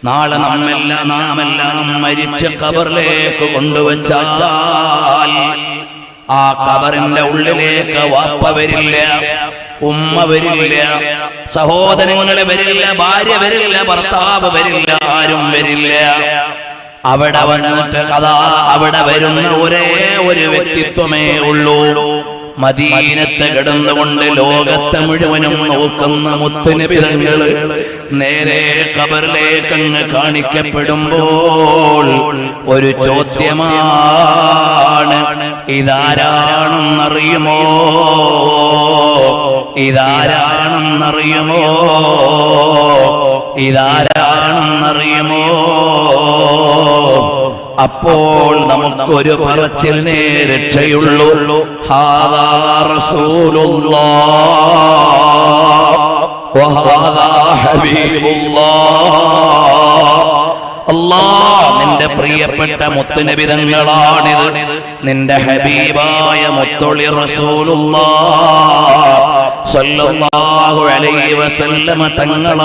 നാളെ നാമെല്ലാം മരിച്ച ഖബറിലേക്ക് കൊണ്ടുവച്ചാൽ ആ ഖബറിന്റെ ഉള്ളിലേക്ക് വാപ്പ വരില്ല, ഉമ്മ വരില്ല, സഹോദരങ്ങളെ വരില്ല, ഭാര്യ വരില്ല, ഭർത്താവ് വരില്ല, ആരും വരില്ല. അവിടെ വന്നിട്ട് അവിടെ വരുന്ന ഒരേ ഒരു വ്യക്തിത്വമേ ഉള്ളൂ. മദീനത്ത് കിടന്നുകൊണ്ട് ലോകത്തെ മുഴുവനും നോക്കുന്ന മുത്തുനബി തങ്ങൾ നേരെ ഖബറിലേക്കങ്ങ് കാണിക്കപ്പെടുമ്പോൾ ഒരു ചോദ്യമാണ്, ഇതാരാണെന്നറിയുമോ? ഇതാരാണെന്നറിയുമോ? ഇതാരാണെന്നറിയുമോ? അപ്പോൾ നമുക്കൊരു പറച്ചിലിനെ രക്ഷയുള്ളൂ. ഹാദാ റസൂലുള്ളാഹ് വഹാദാ ഹബീബുള്ളാഹ്. അല്ലാഹ് നിന്റെ പ്രിയപ്പെട്ട മുത്തുനബി തങ്ങളാണിത്, നിന്റെ ഹബീബായ മുത്തുളി റസൂലുള്ളാഹ് സ്വല്ലല്ലാഹു അലൈഹി വസല്ലമ തങ്ങളാണ്.